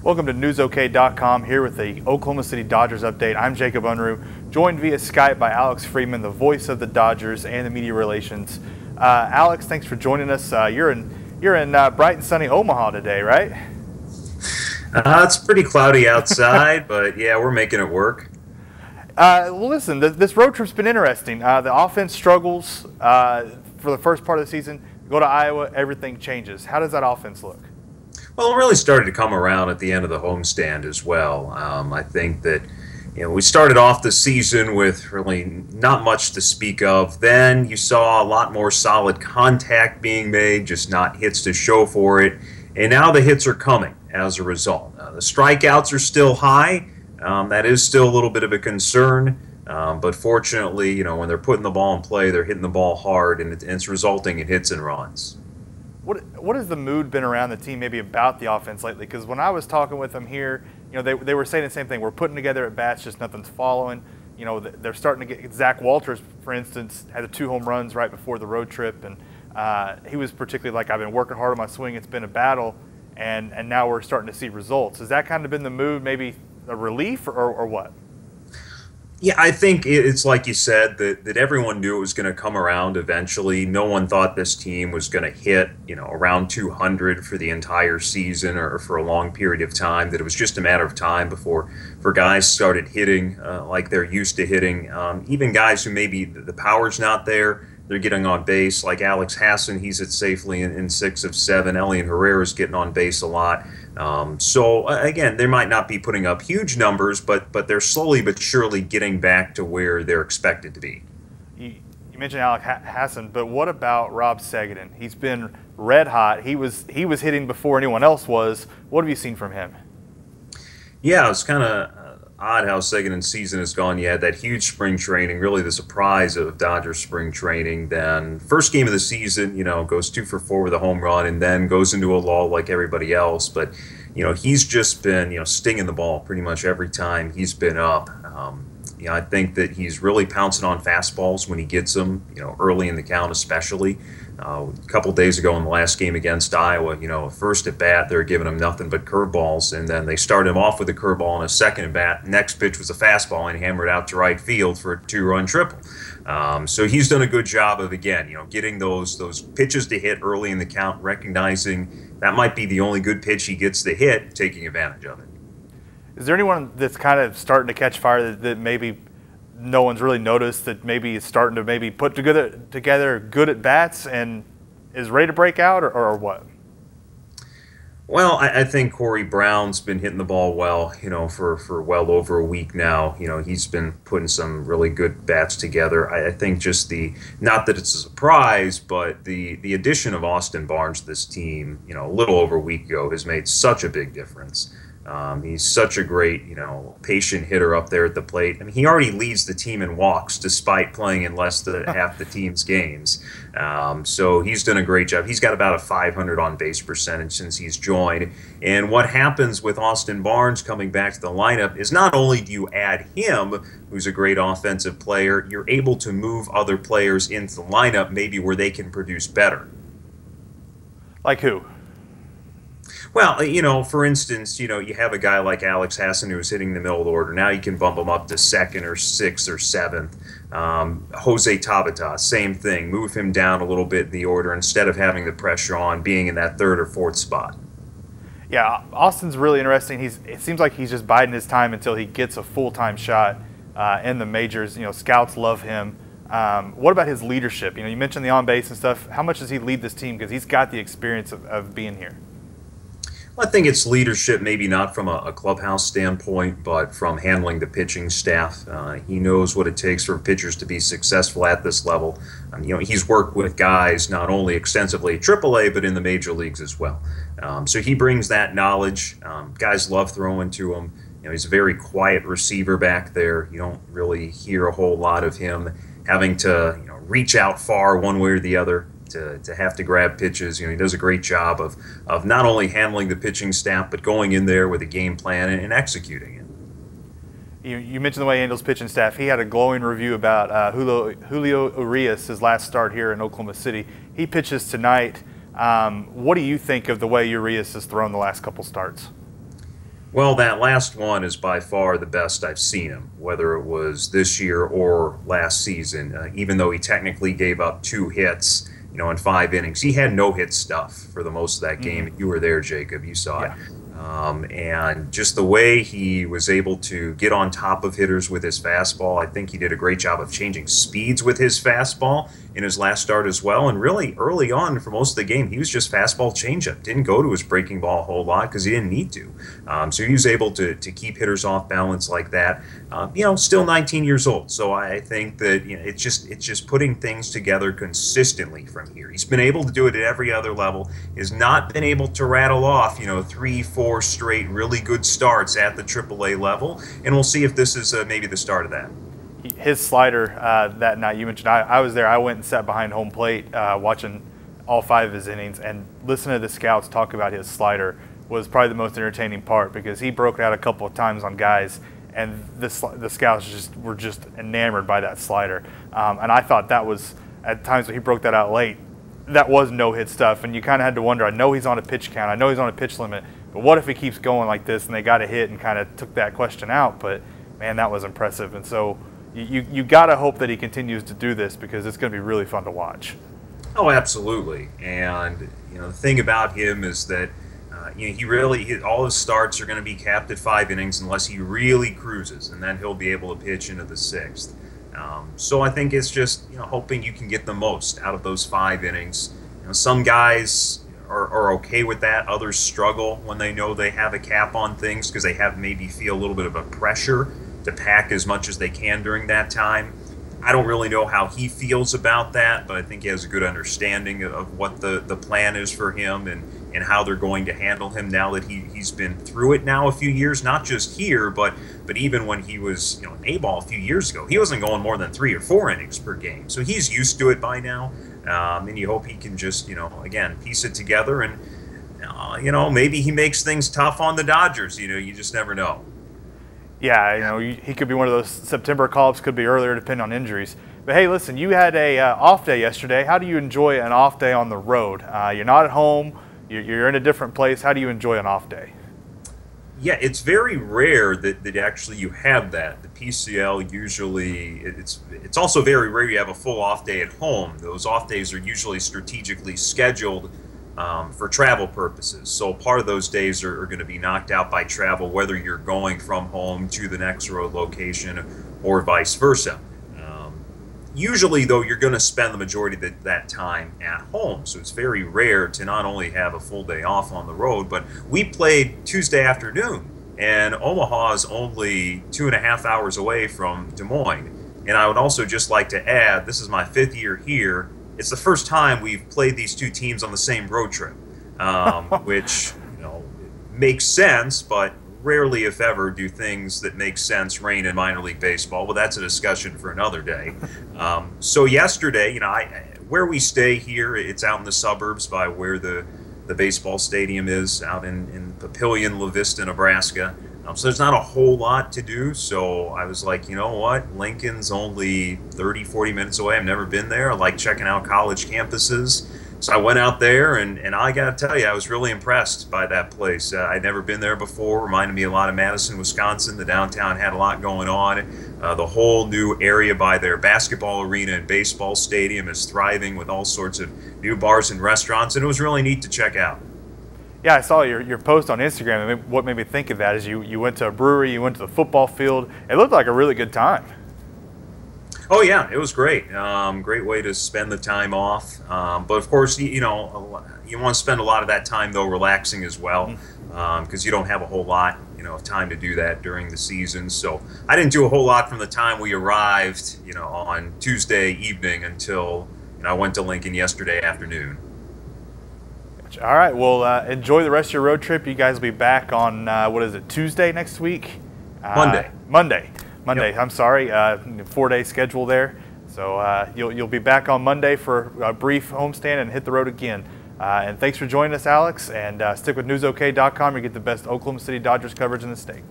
Welcome to NewsOK.com, here with the Oklahoma City Dodgers update. I'm Jacob Unruh, joined via Skype by Alex Freeman, the voice of the Dodgers and the media relations. Alex, thanks for joining us. You're in bright and sunny Omaha today, right? It's pretty cloudy outside, but yeah, we're making it work. Well, listen, this road trip's been interesting. The offense struggles for the first part of the season. You go to Iowa, everything changes. How does that offense look? Well, it really started to come around at the end of the homestand as well. I think that we started off the season with really not much to speak of. Then you saw a lot more solid contact being made, just not hits to show for it. And now the hits are coming as a result. The strikeouts are still high. That is still a little bit of a concern. But fortunately, when they're putting the ball in play, they're hitting the ball hard, and it's resulting in hits and runs. What has the mood been around the team, maybe about the offense lately? Because when I was talking with them here, they were saying the same thing. We're putting together at bats, just nothing's following. They're starting to get Zach Walters, for instance, had the 2 home runs right before the road trip, and he was particularly like, I've been working hard on my swing. It's been a battle, and now we're starting to see results. Has that kind of been the mood, maybe a relief, or what? Yeah, I think it's like you said, that everyone knew it was going to come around eventually. No one thought this team was going to hit, around 200 for the entire season or for a long period of time, that it was just a matter of time before guys started hitting like they're used to hitting. Even guys who maybe the power's not there, they're getting on base, like Alex Hassan. He's hit safely in 6 of 7. Elian Herrera's getting on base a lot. So again, they might not be putting up huge numbers, but they're slowly but surely getting back to where they're expected to be. You mentioned Alex Hassan, but what about Rob Seguin? He's been red hot. He was hitting before anyone else was. What have you seen from him? Yeah, it's kind of odd how Seguin's season has gone. You had that huge spring training, really the surprise of Dodgers spring training. Then first game of the season, goes 2 for 4 with a home run, and then goes into a lull like everybody else. But he's just been stinging the ball pretty much every time he's been up. I think that he's really pouncing on fastballs when he gets them, early in the count especially. A couple days ago in the last game against Iowa, first at bat, they were giving him nothing but curveballs, and then they started him off with a curveball in a second at bat. Next pitch was a fastball, and he hammered out to right field for a 2-run triple. So he's done a good job of, again, getting those pitches to hit early in the count, recognizing that might be the only good pitch he gets to hit, taking advantage of it. Is there anyone that's kind of starting to catch fire that maybe no one's really noticed, that maybe is starting to maybe put together good at bats and is ready to break out, or what? Well, I think Corey Brown's been hitting the ball well, for well over a week now. He's been putting some really good bats together. I think just not that it's a surprise, but the addition of Austin Barnes to this team, a little over a week ago, has made such a big difference. He's such a great, patient hitter up there at the plate. I mean, he already leads the team in walks despite playing in less than half the team's games. So he's done a great job. He's got about a 500 on-base percentage since he's joined. And what happens with Austin Barnes coming back to the lineup is not only do you add him, who's a great offensive player, you're able to move other players into the lineup maybe where they can produce better. Like who? Well, for instance, you have a guy like Alex Hassan who's hitting the middle of the order. Now you can bump him up to 2nd or 6th or 7th. Jose Tabata, same thing. Move him down a little bit in the order instead of having the pressure on being in that 3rd or 4th spot. Yeah, Austin's really interesting. It seems like he's just biding his time until he gets a full-time shot in the majors. Scouts love him. What about his leadership? You mentioned the on-base and stuff. How much does he lead this team? Because he's got the experience of being here. I think it's leadership, maybe not from a clubhouse standpoint, but from handling the pitching staff. He knows what it takes for pitchers to be successful at this level. He's worked with guys not only extensively at AAA, but in the major leagues as well. So he brings that knowledge. Guys love throwing to him. He's a very quiet receiver back there. You don't really hear a whole lot of him having to reach out far one way or the other to have to grab pitches. He does a great job of not only handling the pitching staff, but going in there with a game plan and executing it. You mentioned the way he handles pitching staff. He had a glowing review about Julio Urias, his last start here in Oklahoma City. He pitches tonight. What do you think of the way Urias has thrown the last couple starts? Well, that last one is by far the best I've seen him, whether it was this year or last season. Even though he technically gave up 2 hits, in 5 innings, he had no hit stuff for the most of that game. You were there, Jacob. You saw it. Yeah. And just the way he was able to get on top of hitters with his fastball, I think he did a great job of changing speeds with his fastball in his last start as well. And really early on for most of the game, he was just fastball changeup. Didn't go to his breaking ball a whole lot because he didn't need to. So he was able to keep hitters off balance like that. Still 19 years old. So I think that it's just putting things together consistently from here. He's been able to do it at every other level. Has not been able to rattle off 3-4 straight really good starts at the AAA level, and we'll see if this is maybe the start of that. His slider that night, you mentioned, I was there. I went and sat behind home plate watching all 5 of his innings, and listening to the scouts talk about his slider was probably the most entertaining part, because he broke out a couple of times on guys, and the scouts were just enamored by that slider. And I thought that was, at times when he broke that out late, that was no-hit stuff, and you kind of had to wonder, I know he's on a pitch count, I know he's on a pitch limit, but what if he keeps going like this and they got a hit and kind of took that question out? But, man, that was impressive. And so you got to hope that he continues to do this, because it's going to be really fun to watch. Oh, absolutely. And, the thing about him is that all his starts are going to be capped at 5 innings unless he really cruises, and then he'll be able to pitch into the 6th. So I think it's just hoping you can get the most out of those 5 innings. Some guys are okay with that. Others struggle when they know they have a cap on things, because they maybe feel a little bit of a pressure to pack as much as they can during that time. I don't really know how he feels about that, but I think he has a good understanding of what the plan is for him, and how they're going to handle him now that he's been through it now a few years, not just here, but even when he was an A-ball a few years ago, he wasn't going more than 3 or 4 innings per game. So he's used to it by now, and you hope he can just, again, piece it together, and, maybe he makes things tough on the Dodgers. You just never know. Yeah, he could be one of those September call-ups, could be earlier, depending on injuries. But hey, listen, you had a off day yesterday. How do you enjoy an off day on the road? You're not at home. You're in a different place. How do you enjoy an off day? Yeah, it's very rare that actually you have that. The PCL usually, it's also very rare you have a full off day at home. Those off days are usually strategically scheduled for travel purposes. So part of those days are going to be knocked out by travel, whether you're going from home to the next road location or vice versa. Usually, though, you're going to spend the majority of that time at home. So it's very rare to not only have a full day off on the road, but we played Tuesday afternoon, and Omaha is only 2.5 hours away from Des Moines. And I would also just like to add, this is my 5th year here. It's the first time we've played these 2 teams on the same road trip, which makes sense, but rarely, if ever, do things that make sense reign in minor league baseball. Well, that's a discussion for another day. So yesterday, where we stay here, it's out in the suburbs by where the baseball stadium is, out in Papillion, La Vista, Nebraska. So there's not a whole lot to do. So I was like, you know what? Lincoln's only 30, 40 minutes away. I've never been there. I like checking out college campuses. So I went out there, and I got to tell you, I was really impressed by that place. I'd never been there before. Reminded me a lot of Madison, Wisconsin. The downtown had a lot going on. The whole new area by their basketball arena and baseball stadium is thriving with all sorts of new bars and restaurants, and it was really neat to check out. Yeah, I saw your post on Instagram, and what made me think of that is you went to a brewery, you went to the football field. It looked like a really good time. Oh yeah, it was great. Great way to spend the time off. But of course, you want to spend a lot of that time though relaxing as well, because you don't have a whole lot, of time to do that during the season. So I didn't do a whole lot from the time we arrived, on Tuesday evening until I went to Lincoln yesterday afternoon. All right, well, enjoy the rest of your road trip. You guys will be back on Tuesday next week? Monday. Yep. I'm sorry, 4-day schedule there. So you'll be back on Monday for a brief homestand and hit the road again. And thanks for joining us, Alex. And stick with newsok.com to get the best Oklahoma City Dodgers coverage in the state.